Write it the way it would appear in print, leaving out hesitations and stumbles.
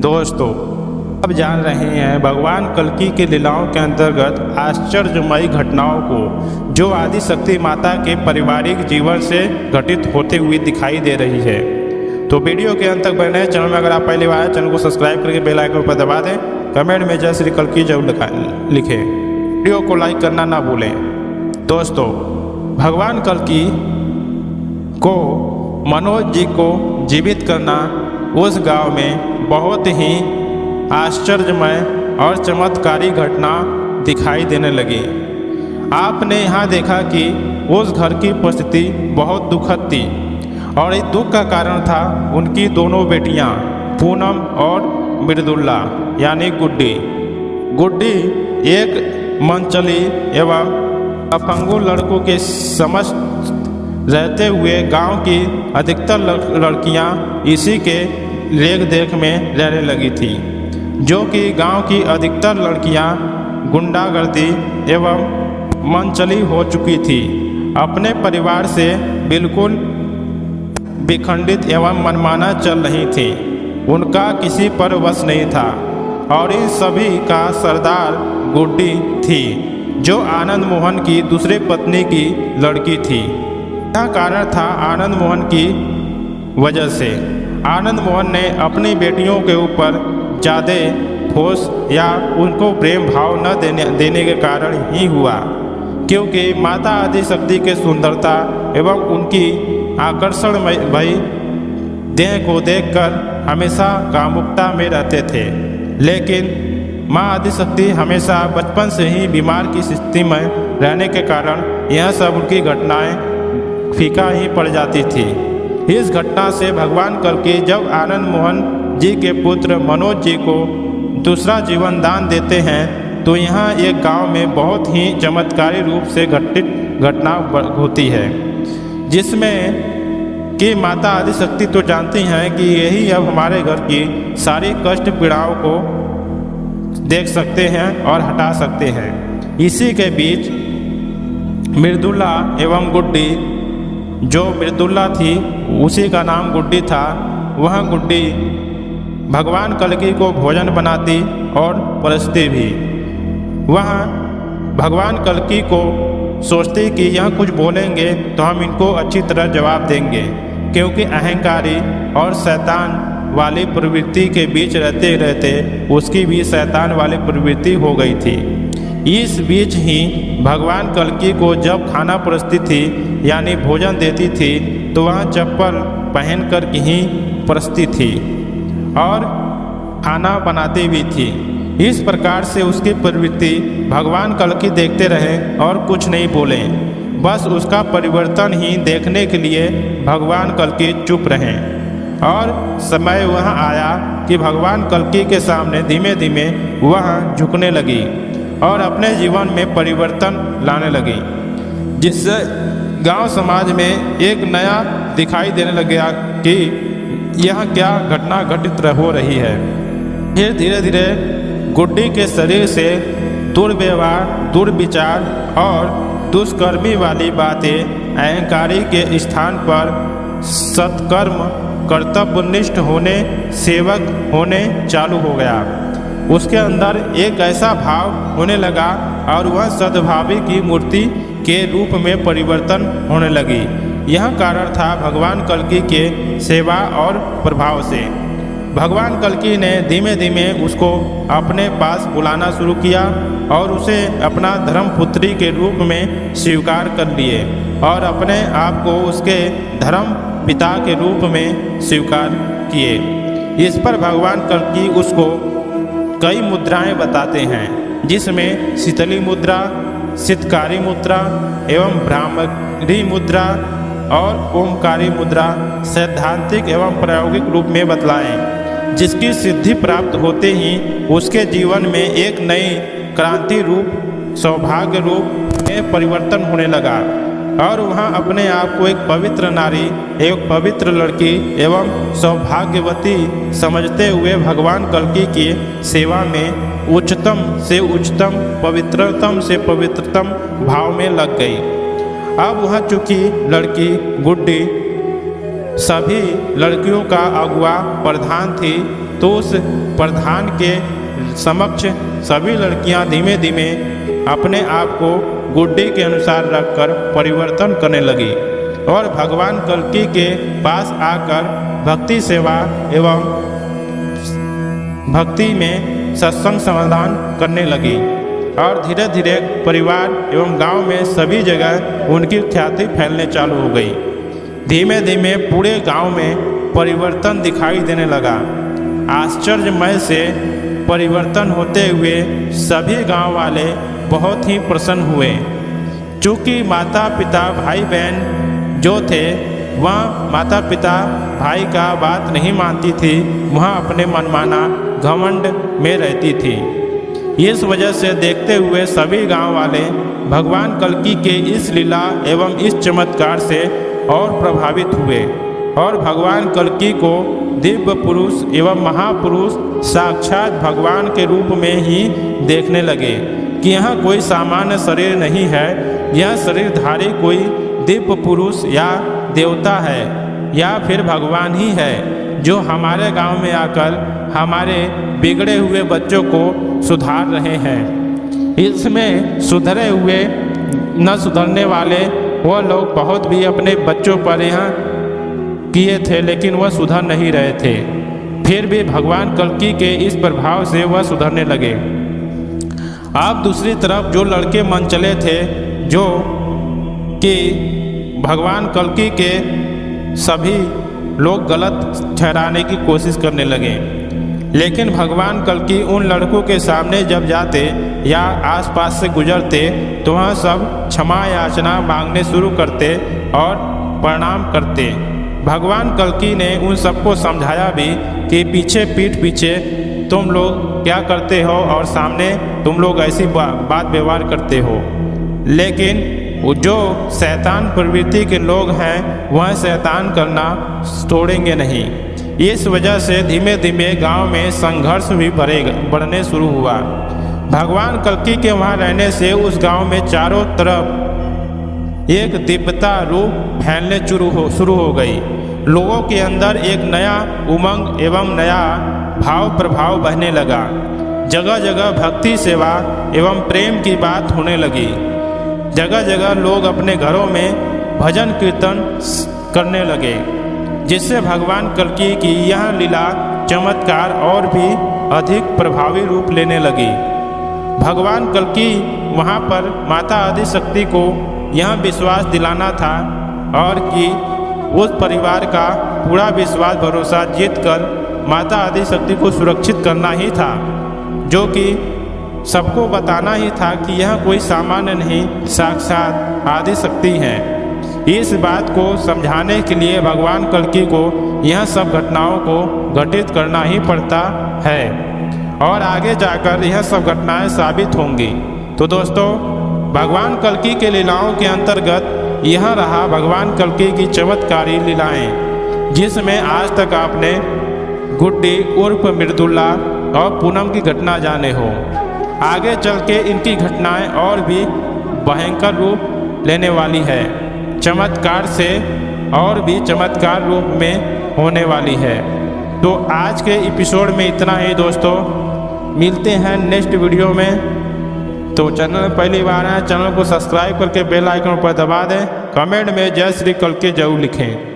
दोस्तों, अब जान रहे हैं भगवान कल्कि के लीलाओं के अंतर्गत आश्चर्यमयी घटनाओं को जो आदि शक्ति माता के पारिवारिक जीवन से घटित होते हुए दिखाई दे रही है। तो वीडियो के अंत तक बने रहें। चैनल में अगर आप पहली बार चैनल को सब्सक्राइब करके बेल आइकन पर दबा दें। कमेंट में जय श्री कल्कि जरूर लिखें। वीडियो को लाइक करना ना भूलें। दोस्तों, भगवान कल्कि को मनोज जी को जीवित करना उस गांव में बहुत ही आश्चर्यमय और चमत्कारी घटना दिखाई देने लगी। आपने यहाँ देखा कि उस घर की परिस्थिति बहुत दुखद थी और इस दुख का कारण था उनकी दोनों बेटियाँ पूनम और मृदुल्ला यानी गुड्डी। गुड्डी एक मनचली एवं अपंगु लड़कों के समस्त रहते हुए गांव की अधिकतर लड़कियां इसी के रेख देख में रहने लगी थी, जो कि गांव की अधिकतर लड़कियां गुंडागर्दी एवं मनचली हो चुकी थी। अपने परिवार से बिल्कुल विखंडित एवं मनमाना चल रही थी। उनका किसी पर वश नहीं था और इन सभी का सरदार गुड्डी थी, जो आनंद मोहन की दूसरी पत्नी की लड़की थी। यह कारण था आनंद मोहन की वजह से। आनंद मोहन ने अपनी बेटियों के ऊपर ज़्यादा ठोस या उनको प्रेम भाव न देने के कारण ही हुआ, क्योंकि माता आदि शक्ति के सुंदरता एवं उनकी आकर्षणमयी देह को देखकर हमेशा कामुकता में रहते थे। लेकिन माँ आदि शक्ति हमेशा बचपन से ही बीमार की स्थिति में रहने के कारण यह सब उनकी घटनाएं फीका ही पड़ जाती थी। इस घटना से भगवान कल्कि जब आनंद मोहन जी के पुत्र मनोज जी को दूसरा जीवन दान देते हैं, तो यहाँ एक गांव में बहुत ही चमत्कारी रूप से घटित घटना होती है, जिसमें कि माता आदि शक्ति तो जानती हैं कि यही अब हमारे घर की सारी कष्ट पीड़ाओं को देख सकते हैं और हटा सकते हैं। इसी के बीच मृदुल्ला एवं गुड्डी, जो मृदुल्ला थी उसी का नाम गुड्डी था, वह गुड्डी भगवान कल्कि को भोजन बनाती और परसती भी। वह भगवान कल्कि को सोचती कि यह कुछ बोलेंगे तो हम इनको अच्छी तरह जवाब देंगे, क्योंकि अहंकारी और शैतान वाली प्रवृत्ति के बीच रहते रहते उसकी भी शैतान वाली प्रवृत्ति हो गई थी। इस बीच ही भगवान कल्कि को जब खाना परसती थी यानी भोजन देती थी, तो वह चप्पल पहनकर ही परसती थी और खाना बनाती भी थी। इस प्रकार से उसकी प्रवृत्ति भगवान कल्कि देखते रहे और कुछ नहीं बोले। बस उसका परिवर्तन ही देखने के लिए भगवान कल्कि चुप रहे और समय वह आया कि भगवान कल्कि के सामने धीमे धीमे वह झुकने लगी और अपने जीवन में परिवर्तन लाने लगी, जिससे गांव समाज में एक नया दिखाई देने लग गया कि यह क्या घटना घटित हो रही है। फिर धीरे धीरे गुड्डी के शरीर से दुर्व्यवहार, दुर्विचार और दुष्कर्मी वाली बातें अहंकारी के स्थान पर सत्कर्म, कर्तव्यनिष्ठ होने, सेवक होने चालू हो गया। उसके अंदर एक ऐसा भाव होने लगा और वह सद्भावी की मूर्ति के रूप में परिवर्तन होने लगी। यह कारण था भगवान कल्कि के सेवा और प्रभाव से। भगवान कल्कि ने धीमे धीमे उसको अपने पास बुलाना शुरू किया और उसे अपना धर्मपुत्री के रूप में स्वीकार कर लिए और अपने आप को उसके धर्म पिता के रूप में स्वीकार किए। इस पर भगवान कल्कि उसको कई मुद्राएं बताते हैं, जिसमें शीतली मुद्रा, सिद्धकारी मुद्रा एवं भ्रामरी मुद्रा और ओमकारी मुद्रा सैद्धांतिक एवं प्रायोगिक रूप में बतलाएं, जिसकी सिद्धि प्राप्त होते ही उसके जीवन में एक नई क्रांति रूप सौभाग्य रूप में परिवर्तन होने लगा और वहाँ अपने आप को एक पवित्र नारी, एक पवित्र लड़की एवं सौभाग्यवती समझते हुए भगवान कल्कि की सेवा में उच्चतम से उच्चतम, पवित्रतम से पवित्रतम भाव में लग गई। अब वह चूँकि लड़की गुड्डी सभी लड़कियों का अगुआ प्रधान थी, तो उस प्रधान के समक्ष सभी लड़कियां धीमे धीमे अपने आप को गुड्डे के अनुसार रखकर परिवर्तन करने लगी और भगवान कल्कि के पास आकर भक्ति सेवा एवं भक्ति में सत्संग समाधान करने लगी और धीरे धीरे परिवार एवं गांव में सभी जगह उनकी ख्याति फैलने चालू हो गई। धीमे धीमे पूरे गांव में परिवर्तन दिखाई देने लगा। आश्चर्यमय से परिवर्तन होते हुए सभी गांव वाले बहुत ही प्रसन्न हुए। चूँकि माता पिता भाई बहन जो थे वह माता पिता भाई का बात नहीं मानती थी, वह अपने मनमाना घमंड में रहती थी। इस वजह से देखते हुए सभी गांव वाले भगवान कल्कि के इस लीला एवं इस चमत्कार से और प्रभावित हुए और भगवान कल्कि को दिव्य पुरुष एवं महापुरुष साक्षात भगवान के रूप में ही देखने लगे कि यह कोई सामान्य शरीर नहीं है, यह शरीरधारी कोई दिव्य पुरुष या देवता है या फिर भगवान ही है जो हमारे गांव में आकर हमारे बिगड़े हुए बच्चों को सुधार रहे हैं। इसमें सुधरे हुए न सुधरने वाले वह लोग बहुत भी अपने बच्चों पर यहाँ किए थे, लेकिन वह सुधर नहीं रहे थे। फिर भी भगवान कल्कि के इस प्रभाव से वह सुधरने लगे। अब दूसरी तरफ जो लड़के मन चले थे जो कि भगवान कल्कि के सभी लोग गलत ठहराने की कोशिश करने लगे, लेकिन भगवान कल्कि उन लड़कों के सामने जब जाते या आसपास से गुजरते तो वह सब क्षमा याचना मांगने शुरू करते और प्रणाम करते। भगवान कल्कि ने उन सबको समझाया भी कि पीछे पीठ पीछे तुम लोग क्या करते हो और सामने तुम लोग ऐसी बात व्यवहार करते हो, लेकिन जो शैतान प्रवृत्ति के लोग हैं वह शैतान करना छोड़ेंगे नहीं। इस वजह से धीमे धीमे गांव में संघर्ष भी बढ़ने शुरू हुआ। भगवान कल्कि के वहाँ रहने से उस गांव में चारों तरफ एक दिव्यता रूप फैलने शुरू हो गई। लोगों के अंदर एक नया उमंग एवं नया भाव प्रभाव बहने लगा। जगह जगह भक्ति सेवा एवं प्रेम की बात होने लगी। जगह जगह लोग अपने घरों में भजन कीर्तन करने लगे, जिससे भगवान कल्कि की यह लीला चमत्कार और भी अधिक प्रभावी रूप लेने लगी। भगवान कल्कि वहाँ पर माता आदिशक्ति को यह विश्वास दिलाना था और कि उस परिवार का पूरा विश्वास भरोसा जीतकर माता आदिशक्ति को सुरक्षित करना ही था, जो कि सबको बताना ही था कि यह कोई सामान्य नहीं साक्षात आदिशक्ति है। इस बात को समझाने के लिए भगवान कल्कि को यह सब घटनाओं को घटित करना ही पड़ता है और आगे जाकर यह सब घटनाएं साबित होंगी। तो दोस्तों, भगवान कल्कि के लीलाओं के अंतर्गत यह रहा भगवान कल्कि की चमत्कारी लीलाएं, जिसमें आज तक आपने गुड्डी उर्फ मृदुला और पूनम की घटना जाने हो। आगे चल के इनकी घटनाएं और भी भयंकर रूप लेने वाली है, चमत्कार से और भी चमत्कार रूप में होने वाली है। तो आज के एपिसोड में इतना ही दोस्तों, मिलते हैं नेक्स्ट वीडियो में। तो चैनल में पहली बार आए, चैनल को सब्सक्राइब करके बेल आइकन पर दबा दें। कमेंट में जय श्री कल्कि जरूर लिखें।